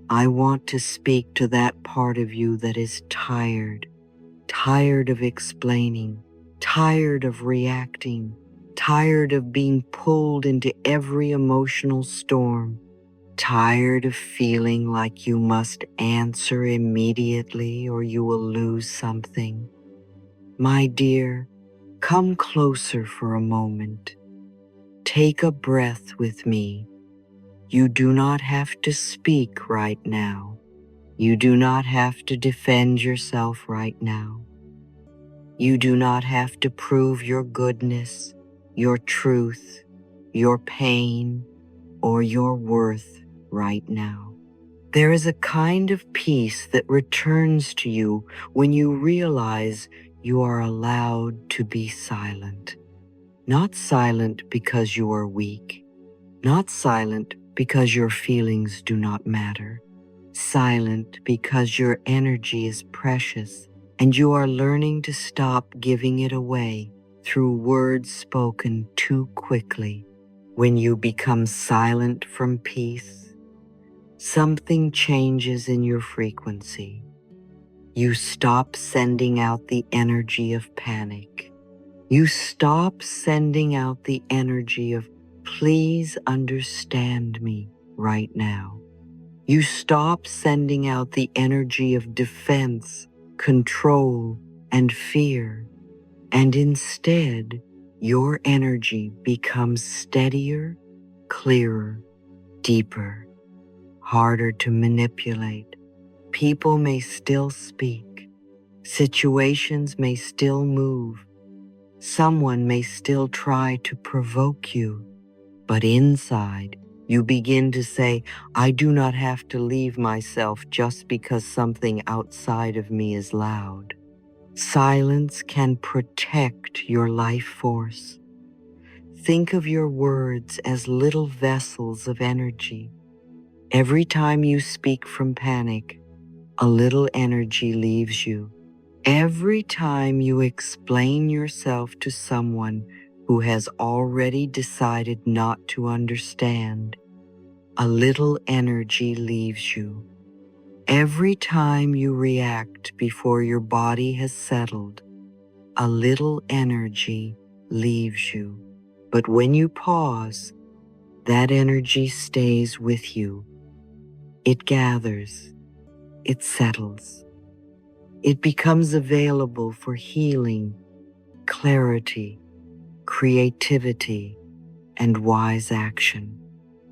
I want to speak to that part of you that is tired of explaining, tired of reacting, tired of being pulled into every emotional storm, tired of feeling like you must answer immediately or you will lose something. My dear, come closer for a moment. Take a breath with me. You do not have to speak right now. You do not have to defend yourself right now. You do not have to prove your goodness, your truth, your pain, or your worth right now. There is a kind of peace that returns to you when you realize you are allowed to be silent. Not silent because you are weak, not silent because your feelings do not matter, silent because your energy is precious and you are learning to stop giving it away through words spoken too quickly. When you become silent from peace, something changes in your frequency. You stop sending out the energy of panic. You stop sending out the energy of, please understand me right now. You stop sending out the energy of defense, control, and fear, and instead, your energy becomes steadier, clearer, deeper, harder to manipulate. People may still speak. Situations may still move. Someone may still try to provoke you, but inside, you begin to say, I do not have to leave myself just because something outside of me is loud. Silence can protect your life force. Think of your words as little vessels of energy. Every time you speak from panic, a little energy leaves you. Every time you explain yourself to someone who has already decided not to understand, a little energy leaves you. Every time you react before your body has settled, a little energy leaves you. But when you pause, that energy stays with you. It gathers, it settles. It becomes available for healing, clarity, creativity, and wise action.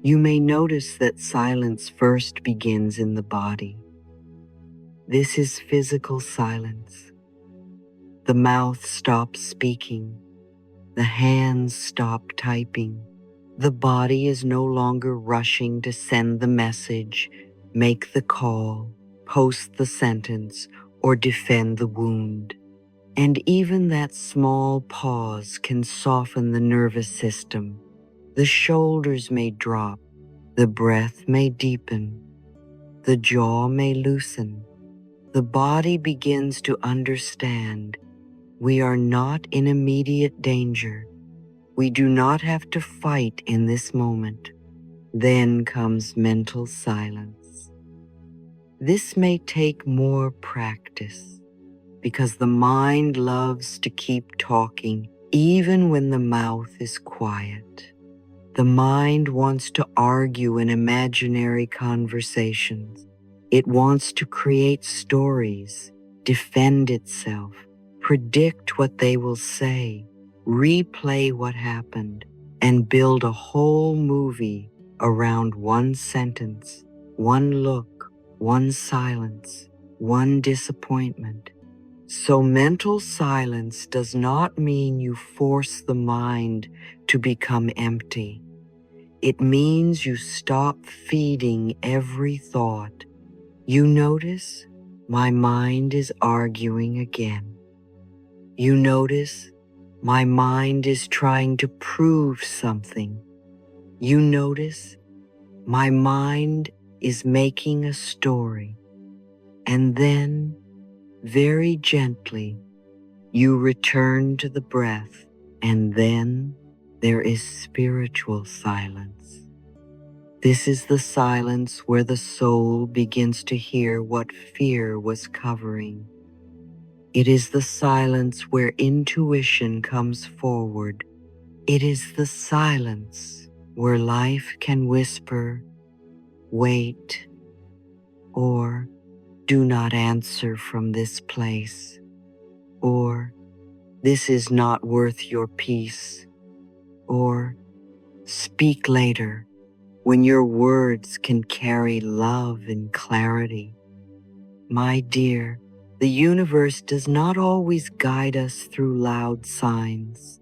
You may notice that silence first begins in the body. This is physical silence. The mouth stops speaking. The hands stop typing. The body is no longer rushing to send the message, make the call, post the sentence, or defend the wound. And even that small pause can soften the nervous system. The shoulders may drop, the breath may deepen, the jaw may loosen. The body begins to understand we are not in immediate danger. We do not have to fight in this moment. Then comes mental silence. This may take more practice because the mind loves to keep talking even when the mouth is quiet. The mind wants to argue in imaginary conversations. It wants to create stories, defend itself, predict what they will say, replay what happened, and build a whole movie around one sentence, one look, one silence, one disappointment. So mental silence does not mean you force the mind to become empty. It means you stop feeding every thought. You notice, my mind is arguing again. You notice, my mind is trying to prove something. You notice, my mind is making a story. And then, very gently, you return to the breath, and then there is spiritual silence. This is the silence where the soul begins to hear what fear was covering. It is the silence where intuition comes forward. It is the silence where life can whisper, wait, or do not answer from this place, or this is not worth your peace, or speak later when your words can carry love and clarity. My dear, the universe does not always guide us through loud signs.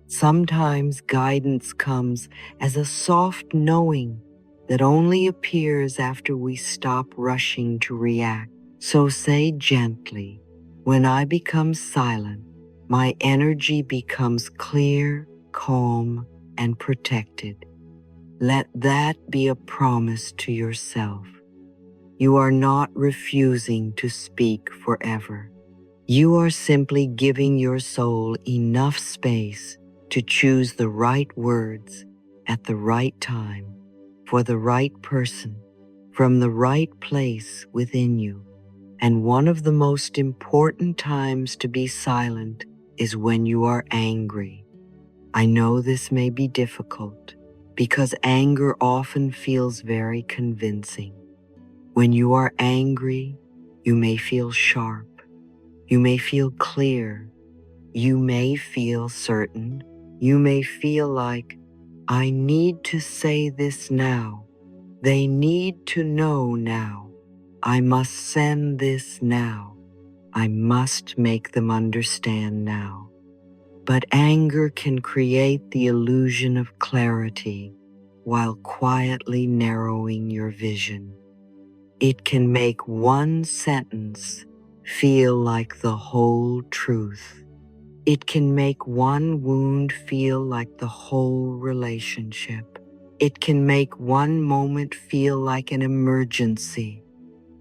Sometimes guidance comes as a soft knowing that only appears after we stop rushing to react. So say gently, when I become silent, my energy becomes clear, calm, and protected. Let that be a promise to yourself. You are not refusing to speak forever. You are simply giving your soul enough space to choose the right words at the right time for the right person from the right place within you. And one of the most important times to be silent is when you are angry. I know this may be difficult because anger often feels very convincing. When you are angry, you may feel sharp, you may feel clear, you may feel certain, you may feel like, I need to say this now. They need to know now. I must send this now. I must make them understand now. But anger can create the illusion of clarity while quietly narrowing your vision. It can make one sentence feel like the whole truth. It can make one wound feel like the whole relationship. It can make one moment feel like an emergency.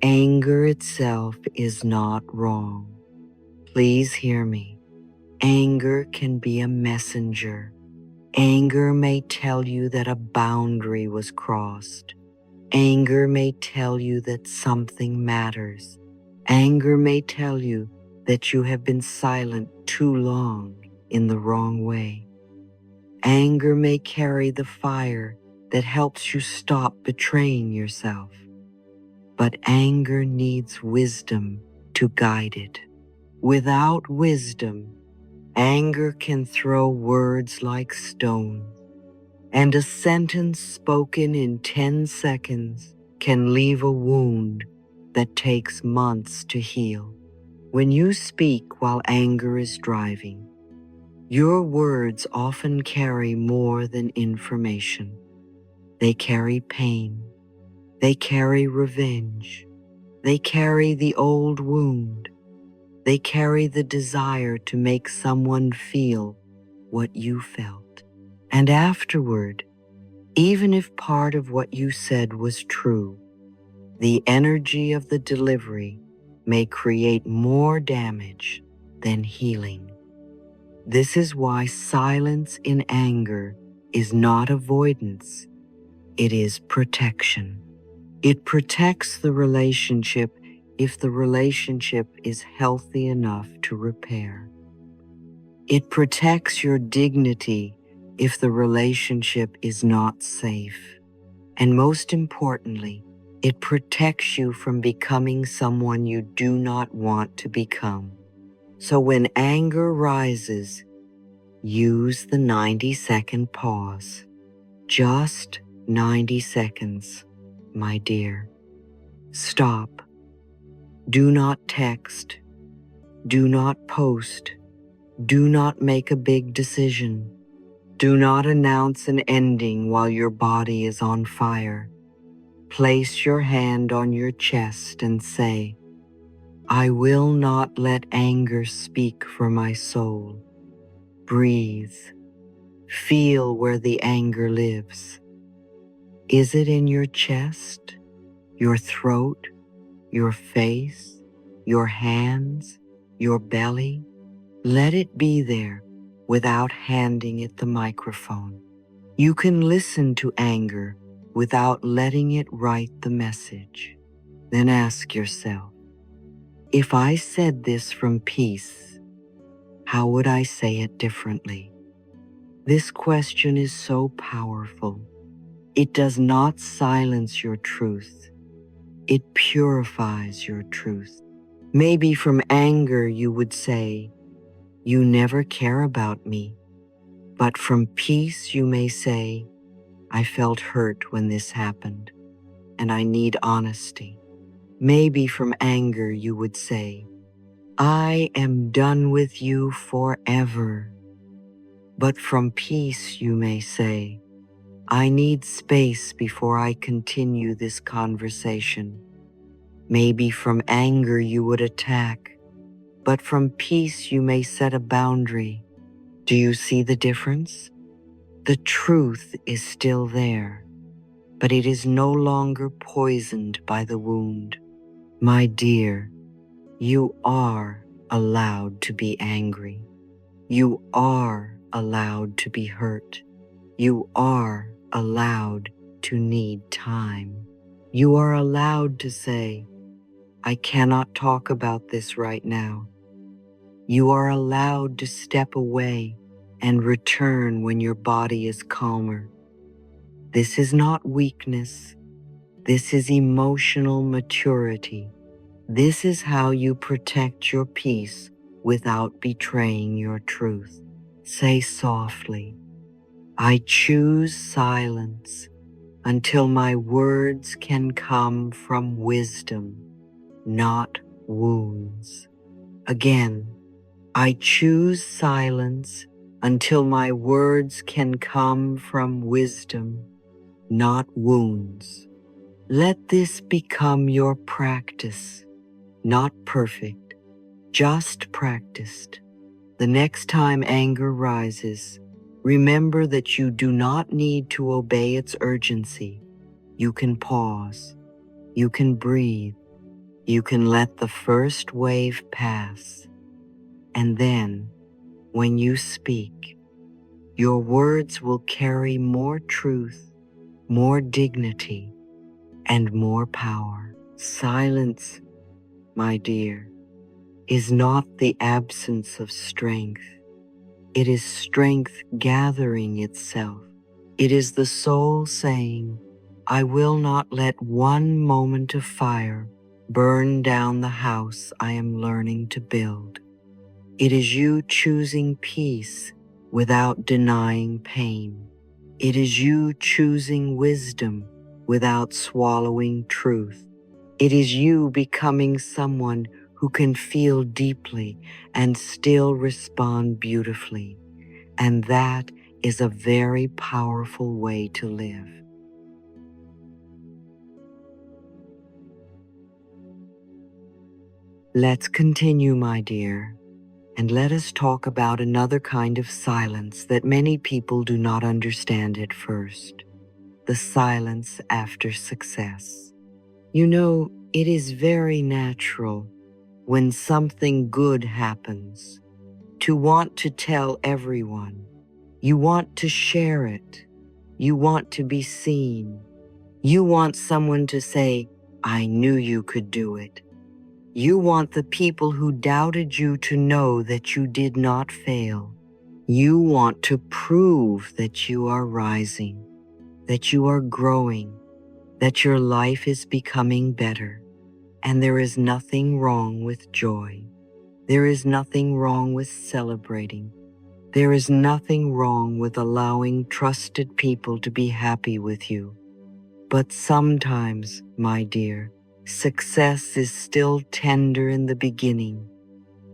Anger itself is not wrong. Please hear me. Anger can be a messenger. Anger may tell you that a boundary was crossed. Anger may tell you that something matters. Anger may tell you that you have been silent too long in the wrong way. Anger may carry the fire that helps you stop betraying yourself. But anger needs wisdom to guide it. Without wisdom, anger can throw words like stones, and a sentence spoken in 10 seconds can leave a wound that takes months to heal. When you speak while anger is driving, your words often carry more than information. They carry pain. They carry revenge. They carry the old wound. They carry the desire to make someone feel what you felt. And afterward, even if part of what you said was true, the energy of the delivery may create more damage than healing. This is why silence in anger is not avoidance, it is protection. It protects the relationship if the relationship is healthy enough to repair. It protects your dignity if the relationship is not safe. And most importantly, it protects you from becoming someone you do not want to become. So when anger rises, use the 90-second pause. Just 90 seconds, my dear. Stop. Do not text. Do not post. Do not make a big decision. Do not announce an ending while your body is on fire. Place your hand on your chest and say, I will not let anger speak for my soul. Breathe. Feel where the anger lives. Is it in your chest, your throat, your face, your hands, your belly? Let it be there without handing it the microphone. You can listen to anger without letting it write the message. Then ask yourself, if I said this from peace, how would I say it differently? This question is so powerful. It does not silence your truth. It purifies your truth. Maybe from anger you would say, "You never care about me." But from peace you may say, "I felt hurt when this happened, and I need honesty." Maybe from anger you would say, "I am done with you forever." But from peace you may say, "I need space before I continue this conversation." Maybe from anger you would attack, but from peace you may set a boundary. Do you see the difference? The truth is still there, but it is no longer poisoned by the wound. My dear, you are allowed to be angry. You are allowed to be hurt. You are allowed to need time. You are allowed to say, "I cannot talk about this right now." You are allowed to step away and return when your body is calmer. This is not weakness. This is emotional maturity. This is how you protect your peace without betraying your truth. Say softly, "I choose silence until my words can come from wisdom, not wounds." Again, "I choose silence until my words can come from wisdom, not wounds." Let this become your practice, not perfect, just practiced. The next time anger rises, remember that you do not need to obey its urgency. You can pause. You can breathe. You can let the first wave pass. And then, when you speak, your words will carry more truth, more dignity, and more power. Silence, my dear, is not the absence of strength. It is strength gathering itself. It is the soul saying, "I will not let one moment of fire burn down the house I am learning to build." It is you choosing peace without denying pain. It is you choosing wisdom without swallowing truth. It is you becoming someone who can feel deeply and still respond beautifully. And that is a very powerful way to live. Let's continue, my dear, and let us talk about another kind of silence that many people do not understand at first: the silence after success. You know, it is very natural when something good happens to want to tell everyone. You want to share it. You want to be seen. You want someone to say, "I knew you could do it." You want the people who doubted you to know that you did not fail. You want to prove that you are rising, that you are growing, that your life is becoming better. And there is nothing wrong with joy. There is nothing wrong with celebrating. There is nothing wrong with allowing trusted people to be happy with you. But sometimes, my dear, success is still tender in the beginning.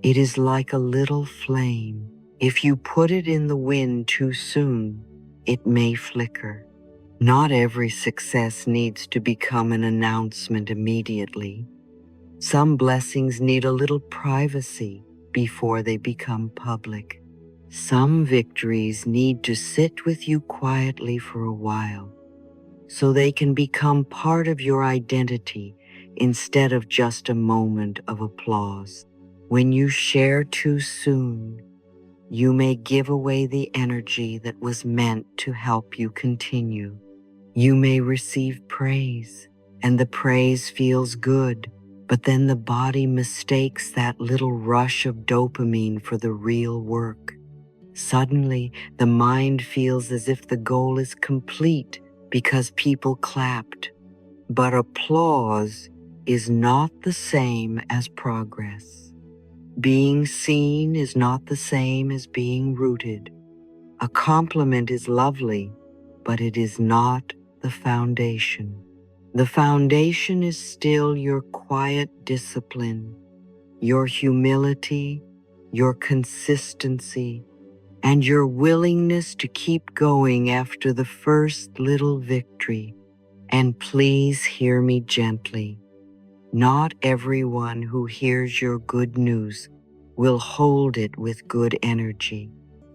It is like a little flame. If you put it in the wind too soon, it may flicker. Not every success needs to become an announcement immediately. Some blessings need a little privacy before they become public. Some victories need to sit with you quietly for a while, so they can become part of your identity instead of just a moment of applause. When you share too soon, you may give away the energy that was meant to help you continue. You may receive praise, and the praise feels good, but then the body mistakes that little rush of dopamine for the real work. Suddenly, the mind feels as if the goal is complete because people clapped. But applause is not the same as progress. Being seen is not the same as being rooted. A compliment is lovely, but it is not the foundation. The foundation is still your quiet discipline, your humility, your consistency, and your willingness to keep going after the first little victory. And please hear me gently. Not everyone who hears your good news will hold it with good energy.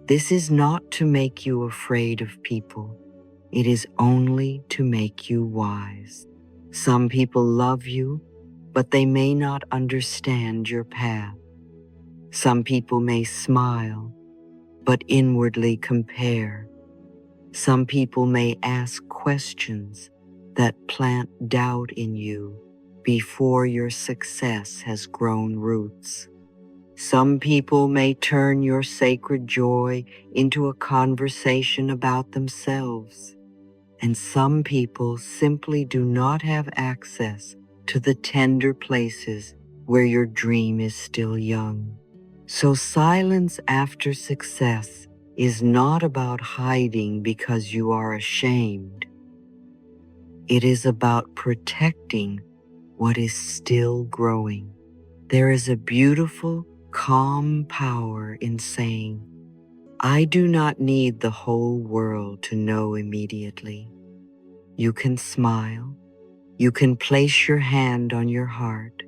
This is not to make you afraid of people. It is only to make you wise. Some people love you, but they may not understand your path. Some people may smile, but inwardly compare. Some people may ask questions that plant doubt in you before your success has grown roots. Some people may turn your sacred joy into a conversation about themselves. And some people simply do not have access to the tender places where your dream is still young. So silence after success is not about hiding because you are ashamed. It is about protecting what is still growing. There is a beautiful, calm power in saying, I do not need the whole world to know immediately. You can smile. You can place your hand on your heart.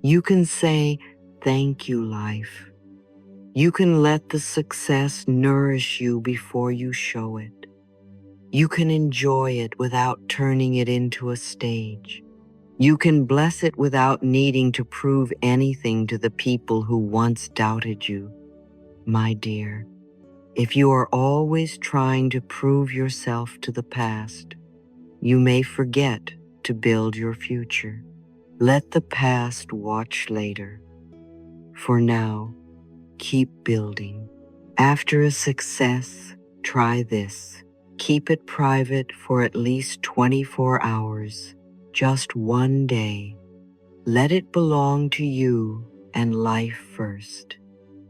You can say, thank you, life. You can let the success nourish you before you show it. You can enjoy it without turning it into a stage. You can bless it without needing to prove anything to the people who once doubted you. My dear, if you are always trying to prove yourself to the past, you may forget to build your future. Let the past watch later. For now, keep building. After a success, try this. Keep it private for at least 24 hours, just one day. Let it belong to you and life first.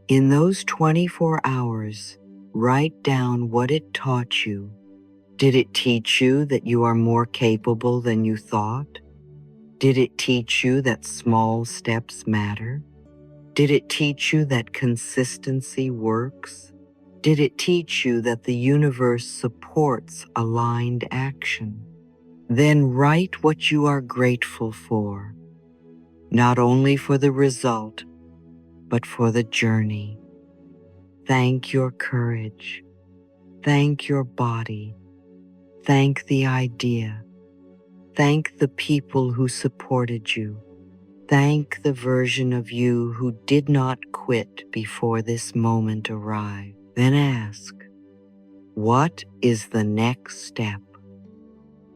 In those 24 hours, write down what it taught you. Did it teach you that you are more capable than you thought? Did it teach you that small steps matter? Did it teach you that consistency works? Did it teach you that the universe supports aligned action? Then write what you are grateful for, not only for the result, but for the journey. Thank your courage. Thank your body. Thank the idea. Thank the people who supported you. Thank the version of you who did not quit before this moment arrived. Then ask, what is the next step?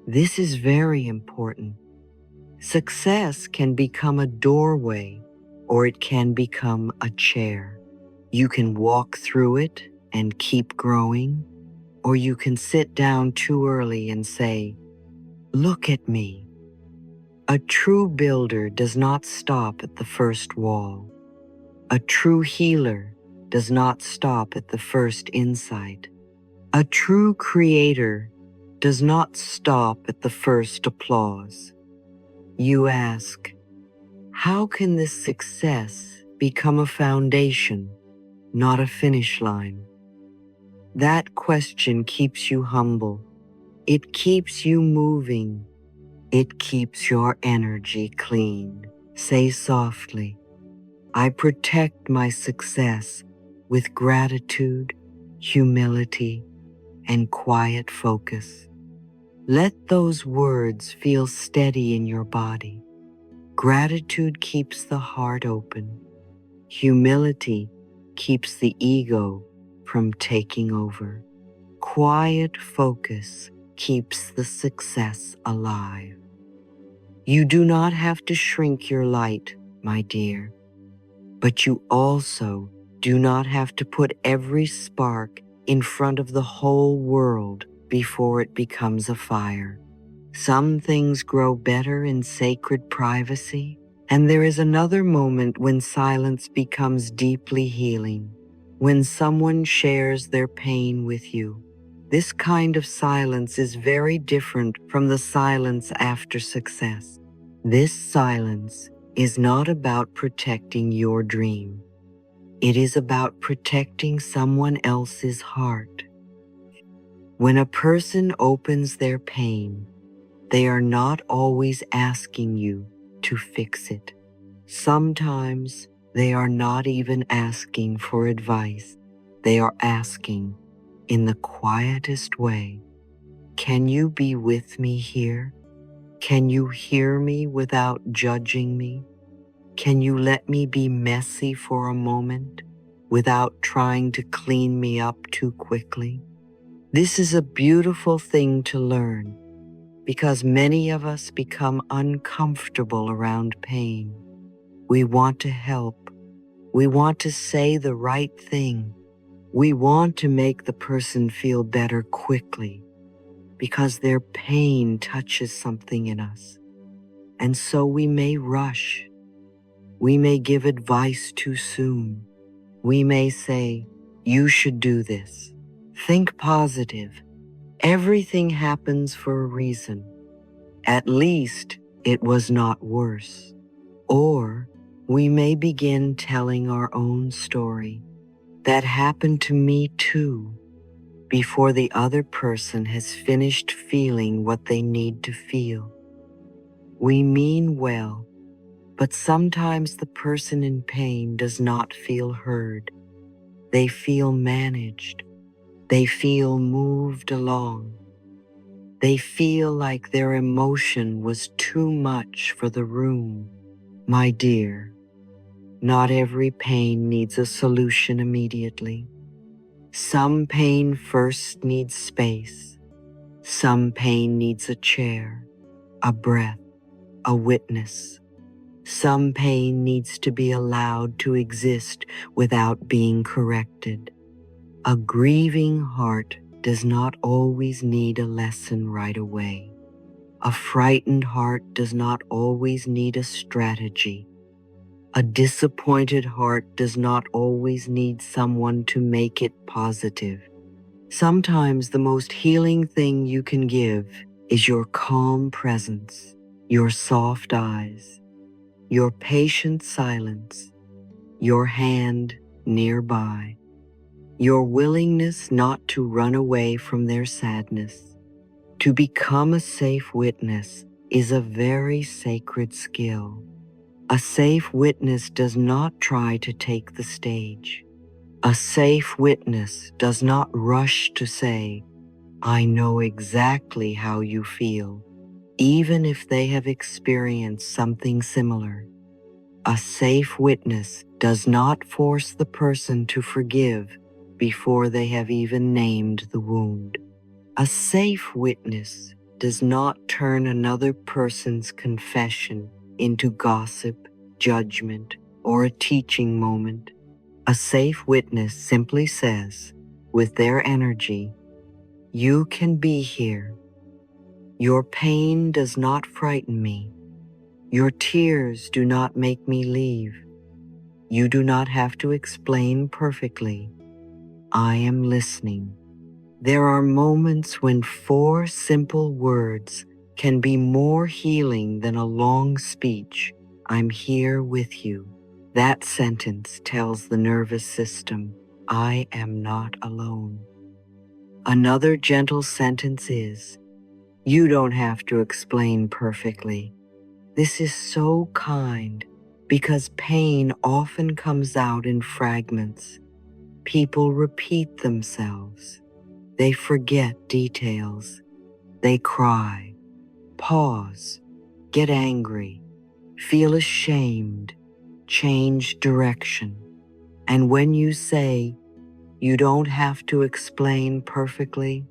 This is very important. Success can become a doorway, or it can become a chair. You can walk through it and keep growing, or you can sit down too early and say, look at me. A true builder does not stop at the first wall. A true healer does not stop at the first insight. A true creator does not stop at the first applause. You ask, how can this success become a foundation, not a finish line? That question keeps you humble. It keeps you moving. It keeps your energy clean. Say softly, I protect my success with gratitude, humility, and quiet focus. Let those words feel steady in your body. Gratitude keeps the heart open. Humility keeps the ego from taking over. Quiet focus keeps the success alive. You do not have to shrink your light, my dear, but you also do not have to put every spark in front of the whole world before it becomes a fire. Some things grow better in sacred privacy, and there is another moment when silence becomes deeply healing, when someone shares their pain with you. This kind of silence is very different from the silence after success. This silence is not about protecting your dream. It is about protecting someone else's heart. When a person opens their pain, they are not always asking you to fix it. Sometimes they are not even asking for advice. They are asking, in the quietest way, "Can you be with me here? Can you hear me without judging me? Can you let me be messy for a moment without trying to clean me up too quickly?" This is a beautiful thing to learn, because many of us become uncomfortable around pain. We want to help. We want to say the right thing. We want to make the person feel better quickly because their pain touches something in us. And so we may rush. We may give advice too soon. We may say, "You should do this. Think positive. Everything happens for a reason. At least it was not worse." Or we may begin telling our own story. "That happened to me too," before the other person has finished feeling what they need to feel. We mean well, but sometimes the person in pain does not feel heard. They feel managed. They feel moved along. They feel like their emotion was too much for the room. My dear, not every pain needs a solution immediately. Some pain first needs space. Some pain needs a chair, a breath, a witness. Some pain needs to be allowed to exist without being corrected. A grieving heart does not always need a lesson right away. A frightened heart does not always need a strategy. A disappointed heart does not always need someone to make it positive. Sometimes the most healing thing you can give is your calm presence, your soft eyes, your patient silence, your hand nearby, your willingness not to run away from their sadness. To become a safe witness is a very sacred skill. A safe witness does not try to take the stage. A safe witness does not rush to say, "I know exactly how you feel," even if they have experienced something similar. A safe witness does not force the person to forgive before they have even named the wound. A safe witness does not turn another person's confession into gossip, judgment, or a teaching moment. A safe witness simply says, with their energy, "You can be here. Your pain does not frighten me. Your tears do not make me leave. You do not have to explain perfectly. I am listening." There are moments when 4 simple words can be more healing than a long speech. "I'm here with you." That sentence tells the nervous system, "I am not alone." Another gentle sentence is, "You don't have to explain perfectly." This is so kind because pain often comes out in fragments. People repeat themselves. They forget details. They cry, pause, get angry, feel ashamed, change direction. And when you say, "You don't have to explain perfectly,"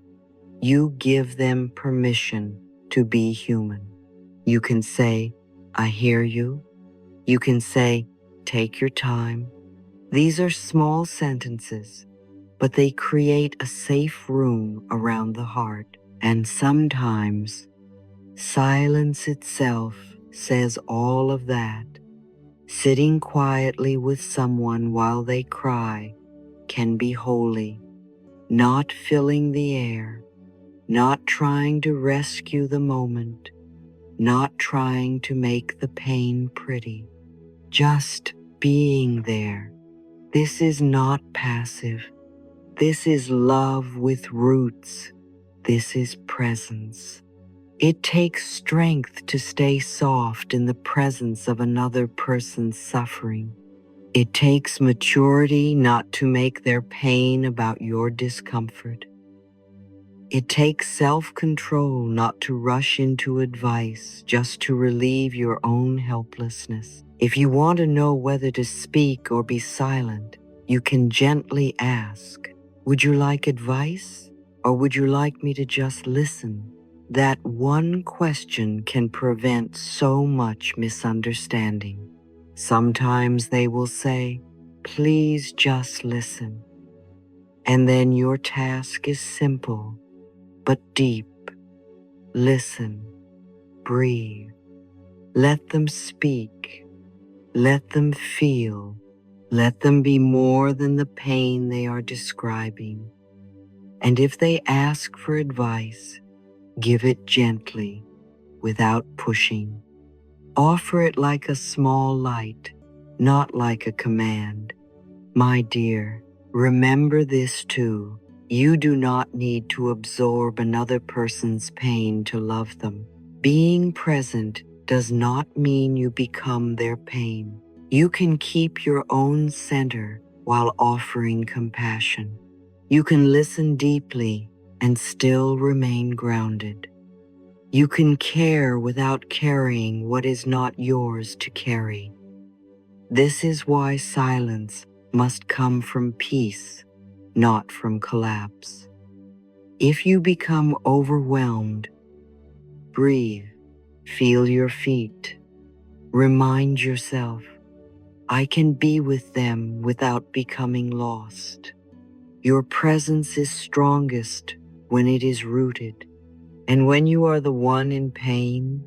You give them permission to be human. You can say, I hear you. You can say, take your time. These are small sentences, but they create a safe room around the heart. And sometimes silence itself says all of that. Sitting quietly with someone while they cry can be holy, not filling the air, not trying to rescue the moment, not trying to make the pain pretty, just being there. This is not passive. This is love with roots. This is presence. It takes strength to stay soft in the presence of another person's suffering. It takes maturity not to make their pain about your discomfort. It takes self-control not to rush into advice just to relieve your own helplessness. If you want to know whether to speak or be silent, you can gently ask, would you like advice or would you like me to just listen? That one question can prevent so much misunderstanding. Sometimes they will say, please just listen. And then your task is simple but deep. Listen, breathe, let them speak, let them feel, let them be more than the pain they are describing. And if they ask for advice, give it gently, without pushing. Offer it like a small light, not like a command. My dear, remember this too. You do not need to absorb another person's pain to love them. Being present does not mean you become their pain. You can keep your own center while offering compassion. You can listen deeply and still remain grounded. You can care without carrying what is not yours to carry. This is why silence must come from peace, not from collapse. If you become overwhelmed, breathe, feel your feet. Remind yourself, I can be with them without becoming lost. Your presence is strongest when it is rooted. And when you are the one in pain,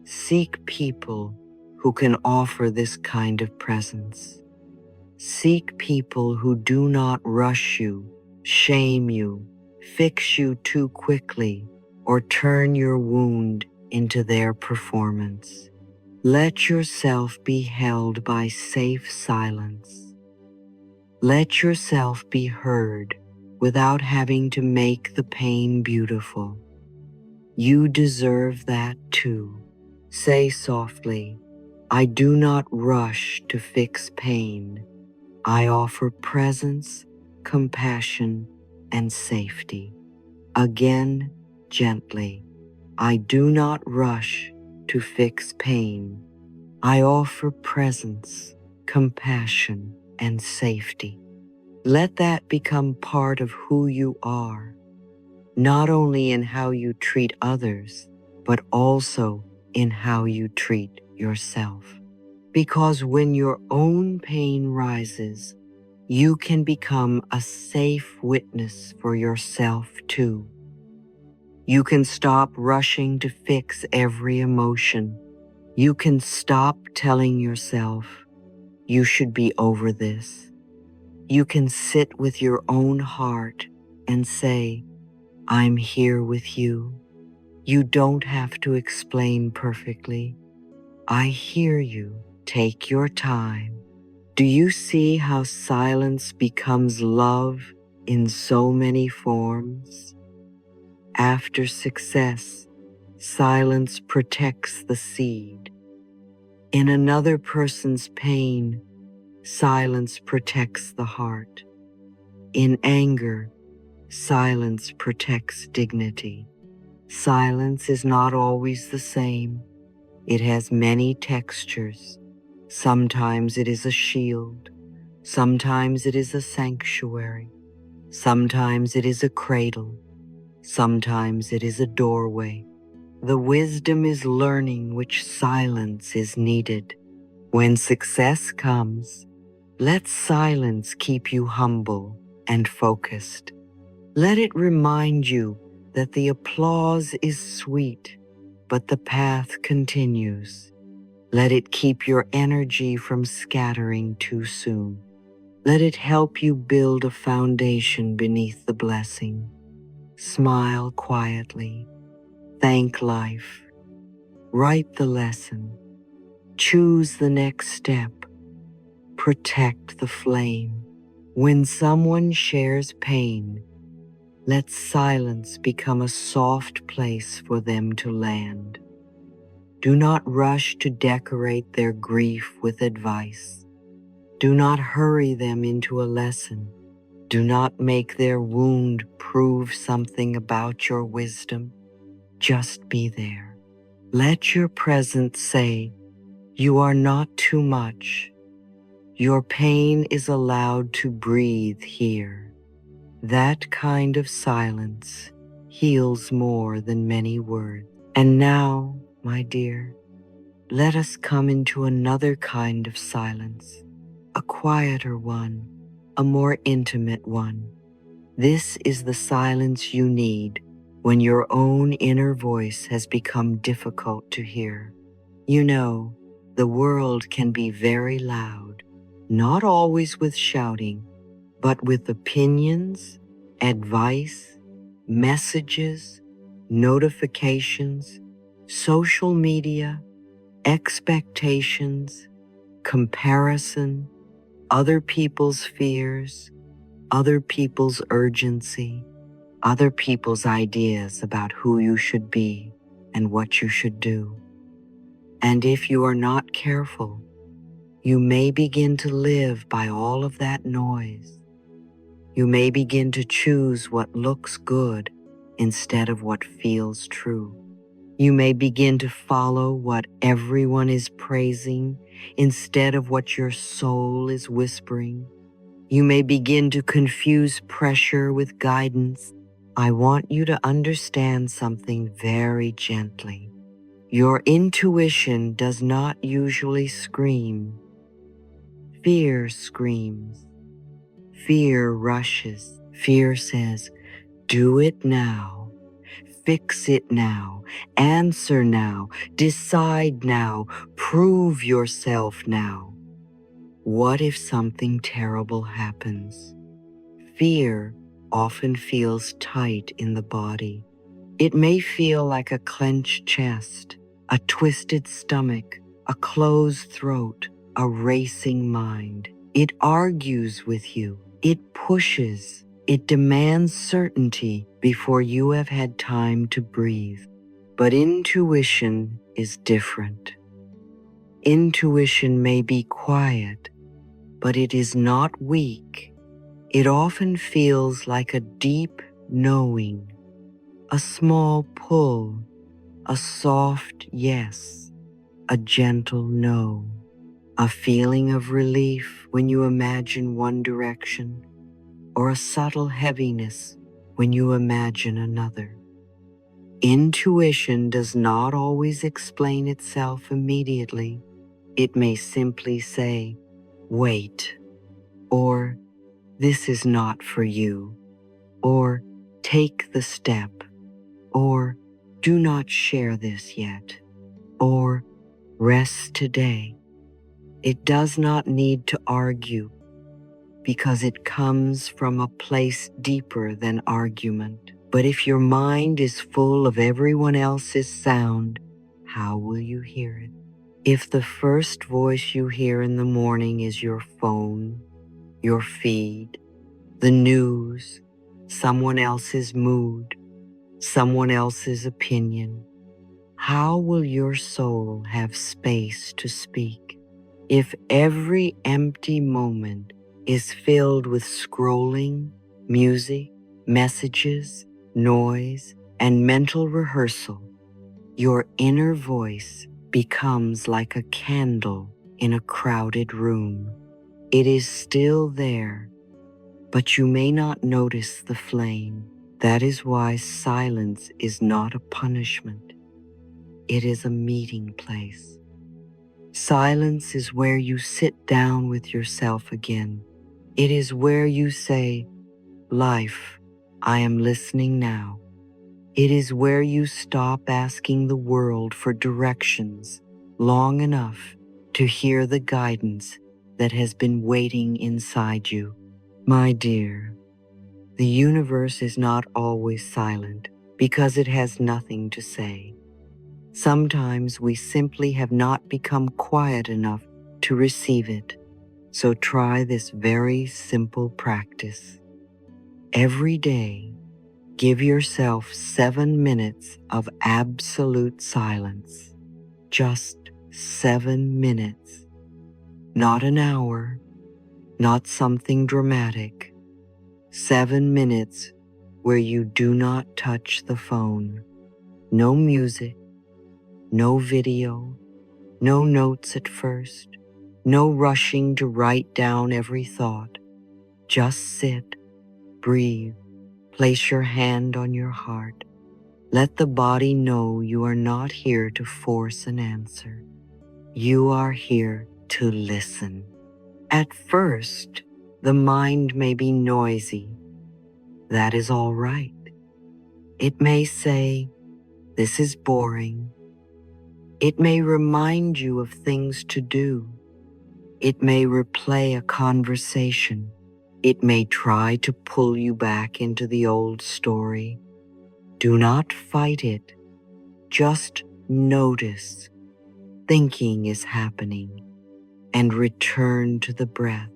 seek people who can offer this kind of presence. Seek people who do not rush you, shame you, fix you too quickly, or turn your wound into their performance. Let yourself be held by safe silence. Let yourself be heard without having to make the pain beautiful. You deserve that too. Say softly, I do not rush to fix pain. I offer presence, compassion, and safety. Again, gently, I do not rush to fix pain. I offer presence, compassion, and safety. Let that become part of who you are, not only in how you treat others, but also in how you treat yourself. Because when your own pain rises, you can become a safe witness for yourself too. You can stop rushing to fix every emotion. You can stop telling yourself, you should be over this. You can sit with your own heart and say, I'm here with you. You don't have to explain perfectly. I hear you. Take your time. Do you see how silence becomes love in so many forms? After success, silence protects the seed. In another person's pain, silence protects the heart. In anger, silence protects dignity. Silence is not always the same. It has many textures. Sometimes it is a shield. Sometimes it is a sanctuary. Sometimes it is a cradle. Sometimes it is a doorway. The wisdom is learning which silence is needed. When success comes, let silence keep you humble and focused. Let it remind you that the applause is sweet, but the path continues. Let it keep your energy from scattering too soon. Let it help you build a foundation beneath the blessing. Smile quietly. Thank life. Write the lesson. Choose the next step. Protect the flame. When someone shares pain, let silence become a soft place for them to land. Do not rush to decorate their grief with advice. Do not hurry them into a lesson. Do not make their wound prove something about your wisdom. Just be there. Let your presence say, "You are not too much. Your pain is allowed to breathe here." That kind of silence heals more than many words. And now, my dear, let us come into another kind of silence, a quieter one, a more intimate one. This is the silence you need when your own inner voice has become difficult to hear. You know, the world can be very loud, not always with shouting, but with opinions, advice, messages, notifications, social media, expectations, comparison, other people's fears, other people's urgency, other people's ideas about who you should be and what you should do. And if you are not careful, you may begin to live by all of that noise. You may begin to choose what looks good instead of what feels true. You may begin to follow what everyone is praising instead of what your soul is whispering. You may begin to confuse pressure with guidance. I want you to understand something very gently. Your intuition does not usually scream. Fear screams. Fear rushes. Fear says, "Do it now. Fix it now. Answer now. Decide now. Prove yourself now." What if something terrible happens? Fear often feels tight in the body. It may feel like a clenched chest, a twisted stomach, a closed throat, a racing mind. It argues with you. It pushes. It demands certainty before you have had time to breathe. But intuition is different. Intuition may be quiet, but it is not weak. It often feels like a deep knowing, a small pull, a soft yes, a gentle no, a feeling of relief when you imagine one direction, or a subtle heaviness when you imagine another. Intuition does not always explain itself immediately. It may simply say, "Wait," or "This is not for you," or "Take the step," or "Do not share this yet," or "Rest today." It does not need to argue because it comes from a place deeper than argument. But if your mind is full of everyone else's sound, how will you hear it? If the first voice you hear in the morning is your phone, your feed, the news, someone else's mood, someone else's opinion, how will your soul have space to speak? If every empty moment is filled with scrolling, music, messages, noise, and mental rehearsal, your inner voice becomes like a candle in a crowded room. It is still there, but you may not notice the flame. That is why silence is not a punishment. It is a meeting place. Silence is where you sit down with yourself again. It is where you say, "Life, I am listening now." It is where you stop asking the world for directions long enough to hear the guidance that has been waiting inside you. My dear, the universe is not always silent because it has nothing to say. Sometimes we simply have not become quiet enough to receive it. So try this very simple practice. Every day, give yourself 7 minutes of absolute silence. Just 7 minutes. Not an hour, not something dramatic. 7 minutes where you do not touch the phone. No music, no video, no notes at first, no rushing to write down every thought. Just sit, breathe, place your hand on your heart. Let the body know you are not here to force an answer. You are here to listen. At first, the mind may be noisy. That is all right. It may say, "This is boring." It may remind you of things to do. It may replay a conversation. It may try to pull you back into the old story. Do not fight it. Just notice thinking is happening and return to the breath.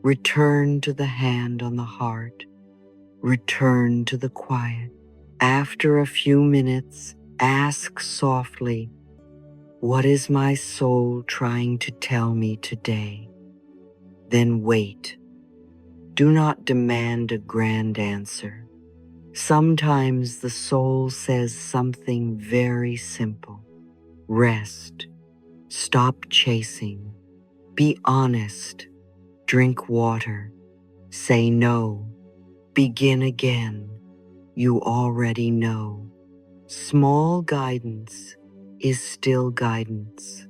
Return to the hand on the heart. Return to the quiet. After a few minutes, ask softly, "What is my soul trying to tell me today?" Then wait. Do not demand a grand answer. Sometimes the soul says something very simple. Rest. Stop chasing. Be honest. Drink water. Say no. Begin again. You already know. Small guidance is still guidance.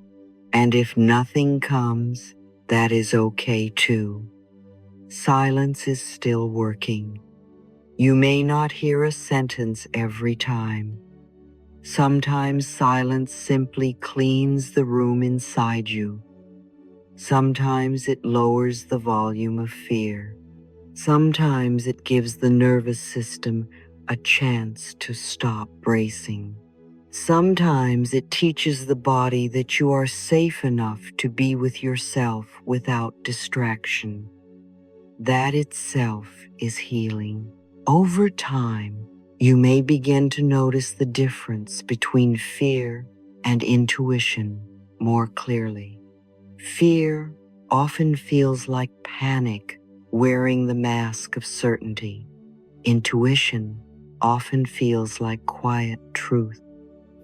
And if nothing comes, that is okay too. Silence is still working. You may not hear a sentence every time. Sometimes silence simply cleans the room inside you. Sometimes it lowers the volume of fear. Sometimes it gives the nervous system a chance to stop bracing. Sometimes it teaches the body that you are safe enough to be with yourself without distraction. That itself is healing. Over time, you may begin to notice the difference between fear and intuition more clearly. Fear often feels like panic wearing the mask of certainty. Intuition often feels like quiet truth.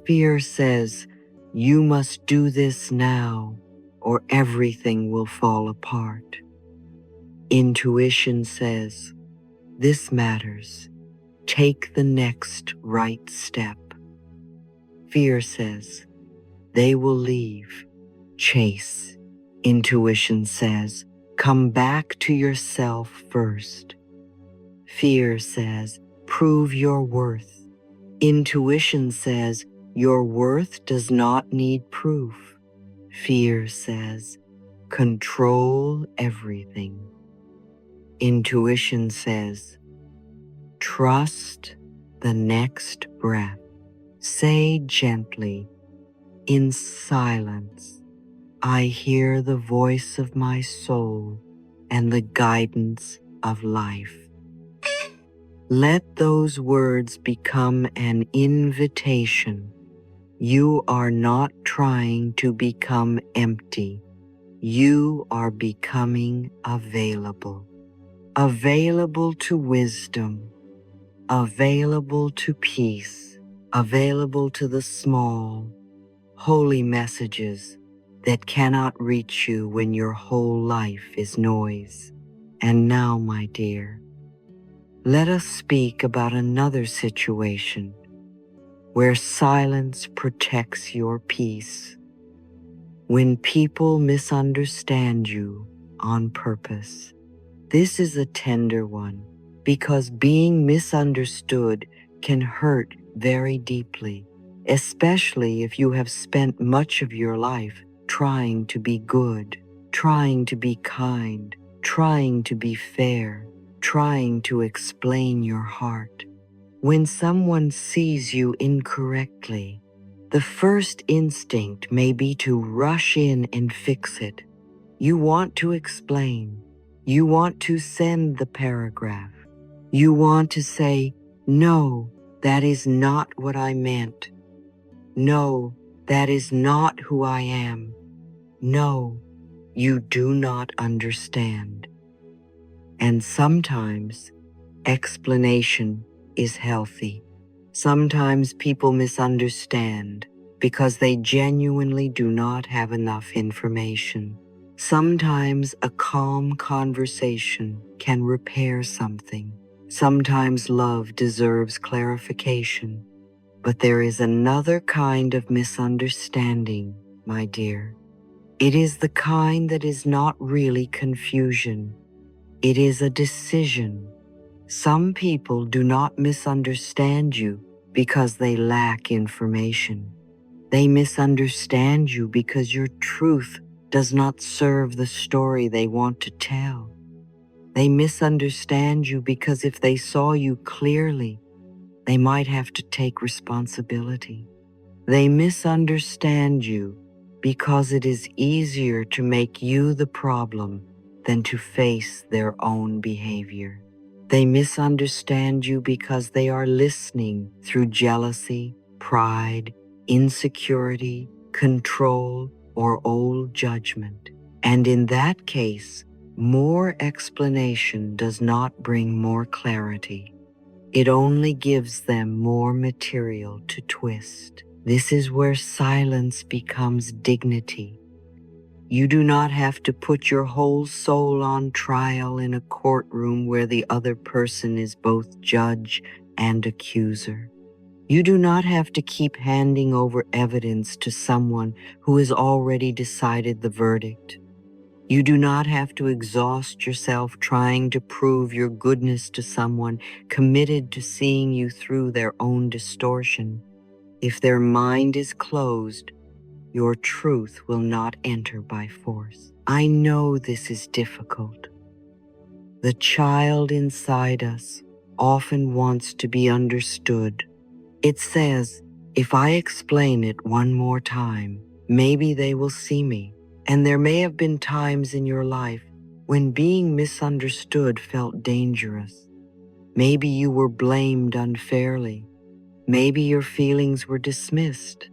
Fear says, "You must do this now, or everything will fall apart." Intuition says, "This matters. Take the next right step." Fear says, "They will leave. Chase." Intuition says, "Come back to yourself first." Fear says, "Prove your worth." Intuition says, "Your worth does not need proof." Fear says, "Control everything." Intuition says, "Trust the next breath." Say gently, in silence, "I hear the voice of my soul and the guidance of life." Let those words become an invitation. You are not trying to become empty. You are becoming available. Available to wisdom. Available to peace. Available to the small, holy messages that cannot reach you when your whole life is noise. And now, my dear, Let us speak about another situation where silence protects your peace. When people misunderstand you on purpose. This is a tender one because being misunderstood can hurt very deeply, especially if you have spent much of your life trying to be good, trying to be kind, trying to be fair, trying to explain your heart. When someone sees you incorrectly, the first instinct may be to rush in and fix it. You want to explain. You want to send the paragraph. You want to say, "No, that is not what I meant. No, that is not who I am. No, you do not understand." And sometimes explanation is healthy. Sometimes people misunderstand because they genuinely do not have enough information. Sometimes a calm conversation can repair something. Sometimes love deserves clarification. But there is another kind of misunderstanding, my dear. It is the kind that is not really confusion. It is a decision. Some people do not misunderstand you because they lack information. They misunderstand you because your truth does not serve the story they want to tell. They misunderstand you because if they saw you clearly, they might have to take responsibility. They misunderstand you because it is easier to make you the problem than to face their own behavior. They misunderstand you because they are listening through jealousy, pride, insecurity, control, or old judgment. And in that case, more explanation does not bring more clarity. It only gives them more material to twist. This is where silence becomes dignity. You do not have to put your whole soul on trial in a courtroom where the other person is both judge and accuser. You do not have to keep handing over evidence to someone who has already decided the verdict. You do not have to exhaust yourself trying to prove your goodness to someone committed to seeing you through their own distortion. If their mind is closed, your truth will not enter by force. I know this is difficult. The child inside us often wants to be understood. It says, if I explain it one more time, maybe they will see me. And there may have been times in your life when being misunderstood felt dangerous. Maybe you were blamed unfairly. Maybe your feelings were dismissed.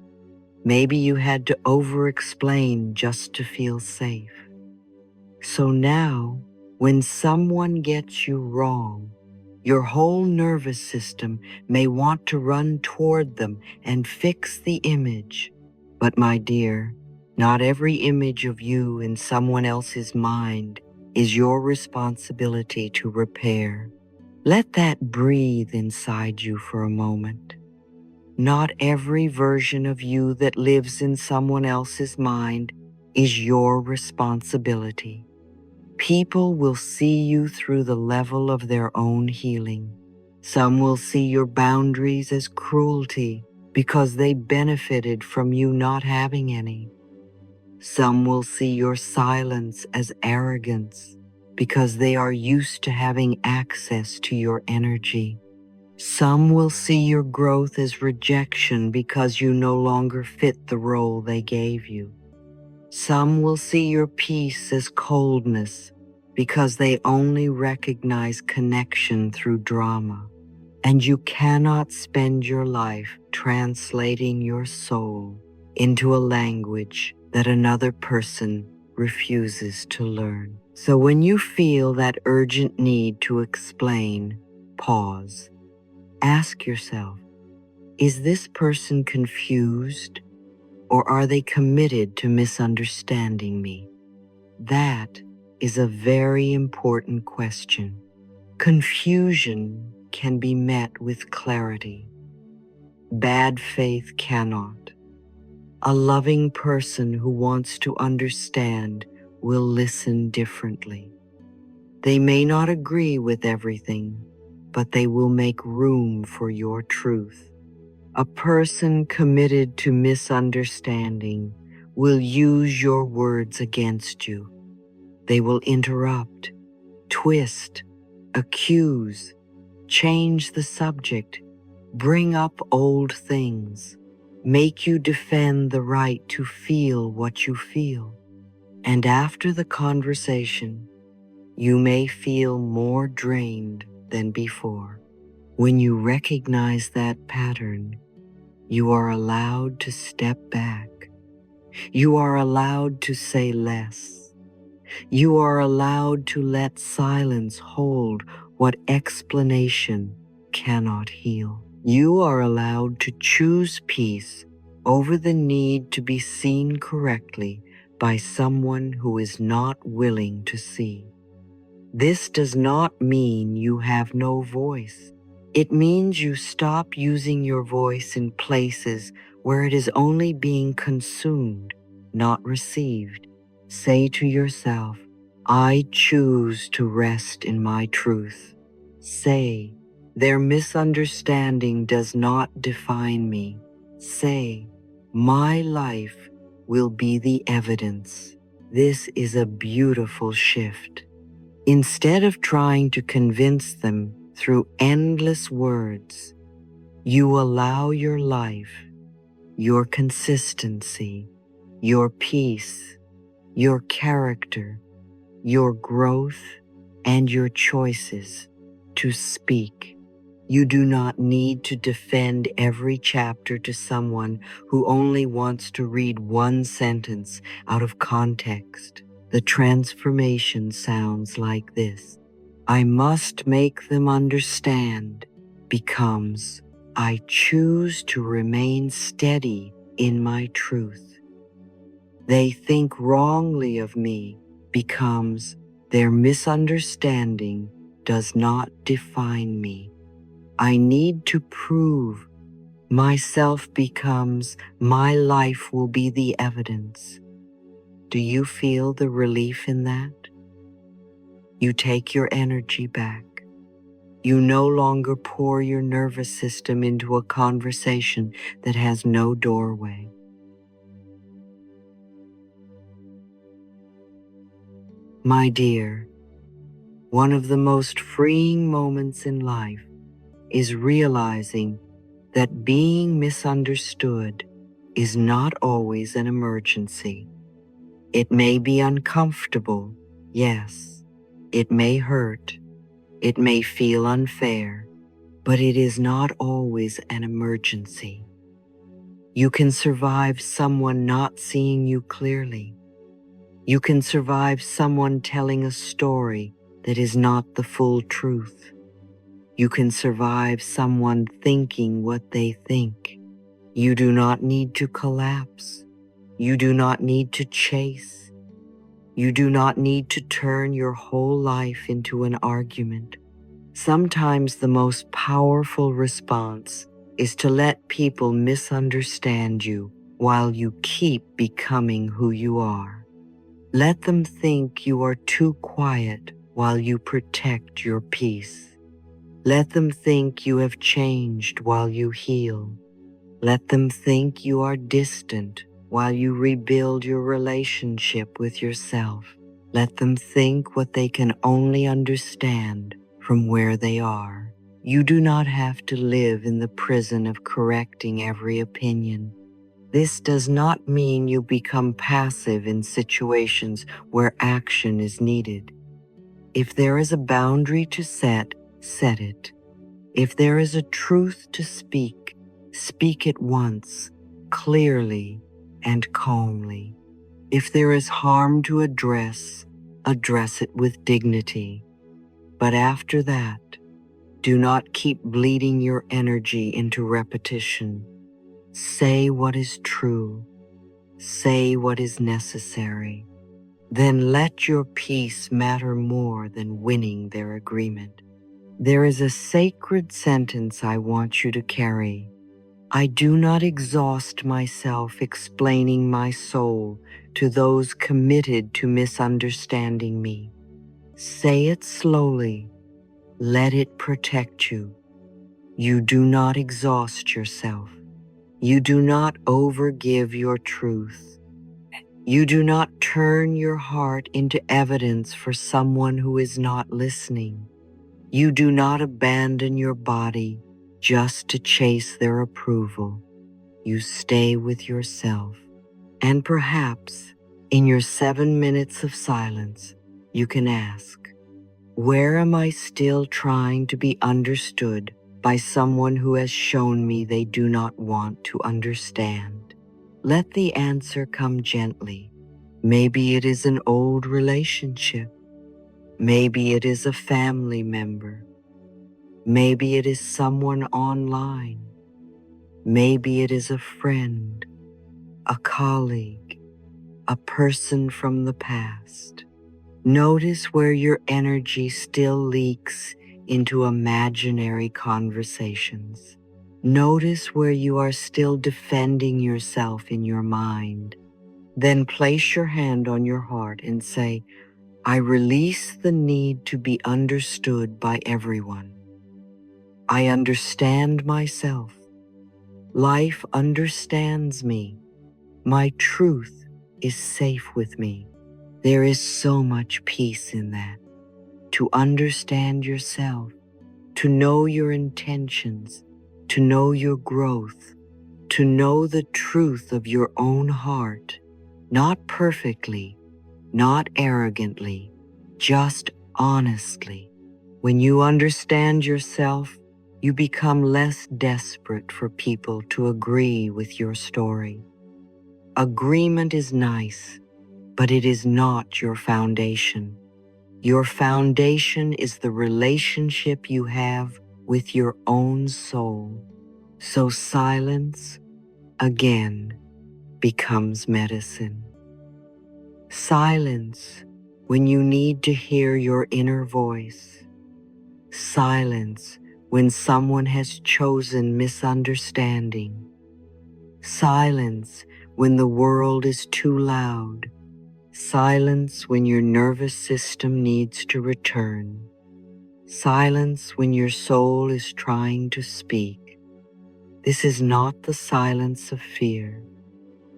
Maybe you had to over-explain just to feel safe. So now, when someone gets you wrong, your whole nervous system may want to run toward them and fix the image. But my dear, not every image of you in someone else's mind is your responsibility to repair. Let that breathe inside you for a moment. Not every version of you that lives in someone else's mind is your responsibility. People will see you through the level of their own healing. Some will see your boundaries as cruelty because they benefited from you not having any. Some will see your silence as arrogance because they are used to having access to your energy. Some will see your growth as rejection because you no longer fit the role they gave you. Some will see your peace as coldness because they only recognize connection through drama. And you cannot spend your life translating your soul into a language that another person refuses to learn. So when you feel that urgent need to explain, pause. Ask yourself, is this person confused or are they committed to misunderstanding me? That is a very important question. Confusion can be met with clarity. Bad faith cannot. A loving person who wants to understand will listen differently. They may not agree with everything, but they will make room for your truth. A person committed to misunderstanding will use your words against you. They will interrupt, twist, accuse, change the subject, bring up old things, make you defend the right to feel what you feel. And after the conversation, you may feel more drained than before. When you recognize that pattern, you are allowed to step back. You are allowed to say less. You are allowed to let silence hold what explanation cannot heal. You are allowed to choose peace over the need to be seen correctly by someone who is not willing to see. This does not mean you have no voice. It means you stop using your voice in places where it is only being consumed, not received. Say to yourself, I choose to rest in my truth. Say, their misunderstanding does not define me. Say, my life will be the evidence. This is a beautiful shift. Instead of trying to convince them through endless words, you allow your life, your consistency, your peace, your character, your growth, and your choices to speak. You do not need to defend every chapter to someone who only wants to read one sentence out of context. The transformation sounds like this. I must make them understand becomes I choose to remain steady in my truth. They think wrongly of me becomes their misunderstanding does not define me. I need to prove myself becomes my life will be the evidence. Do you feel the relief in that? You take your energy back. You no longer pour your nervous system into a conversation that has no doorway. My dear, one of the most freeing moments in life is realizing that being misunderstood is not always an emergency. It may be uncomfortable, yes. It may hurt. It may feel unfair, but it is not always an emergency. You can survive someone not seeing you clearly. You can survive someone telling a story that is not the full truth. You can survive someone thinking what they think. You do not need to collapse. You do not need to chase. You do not need to turn your whole life into an argument. Sometimes the most powerful response is to let people misunderstand you while you keep becoming who you are. Let them think you are too quiet while you protect your peace. Let them think you have changed while you heal. Let them think you are distant while you rebuild your relationship with yourself. Let them think what they can only understand from where they are. You do not have to live in the prison of correcting every opinion. This does not mean you become passive in situations where action is needed. If there is a boundary to set, set it. If there is a truth to speak, speak it once, clearly and calmly. If there is harm to address, address it with dignity. But after that, do not keep bleeding your energy into repetition. Say what is true. Say what is necessary. Then let your peace matter more than winning their agreement. There is a sacred sentence I want you to carry. I do not exhaust myself explaining my soul to those committed to misunderstanding me. Say it slowly. Let it protect you. You do not exhaust yourself. You do not overgive your truth. You do not turn your heart into evidence for someone who is not listening. You do not abandon your body just to chase their approval. You stay with yourself. And perhaps in your 7 minutes of silence, you can ask, where am I still trying to be understood by someone who has shown me they do not want to understand? Let the answer come gently. Maybe it is an old relationship. Maybe it is a family member. Maybe it is someone online. Maybe it is a friend, a colleague, a person from the past. Notice where your energy still leaks into imaginary conversations. Notice where you are still defending yourself in your mind. Then place your hand on your heart and say, I release the need to be understood by everyone. I understand myself. Life understands me. My truth is safe with me. There is so much peace in that. To understand yourself, to know your intentions, to know your growth, to know the truth of your own heart, not perfectly, not arrogantly, just honestly. When you understand yourself, you become less desperate for people to agree with your story. Agreement is nice, but it is not your foundation. Your foundation is the relationship you have with your own soul. So silence, again, becomes medicine. Silence when you need to hear your inner voice. Silence when someone has chosen misunderstanding. Silence when the world is too loud. Silence when your nervous system needs to return. Silence when your soul is trying to speak. This is not the silence of fear.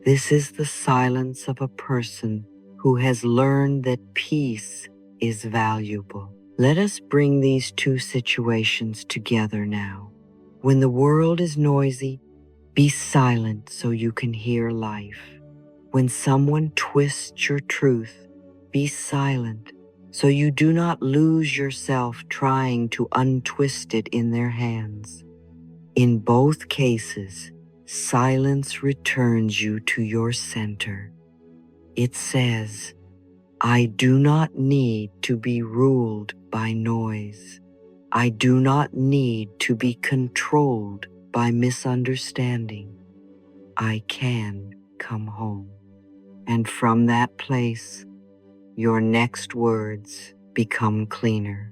This is the silence of a person who has learned that peace is valuable. Let us bring these two situations together now. When the world is noisy, be silent so you can hear life. When someone twists your truth, be silent so you do not lose yourself trying to untwist it in their hands. In both cases, silence returns you to your center. It says, I do not need to be ruled by noise. I do not need to be controlled by misunderstanding. I can come home. And from that place, your next words become cleaner.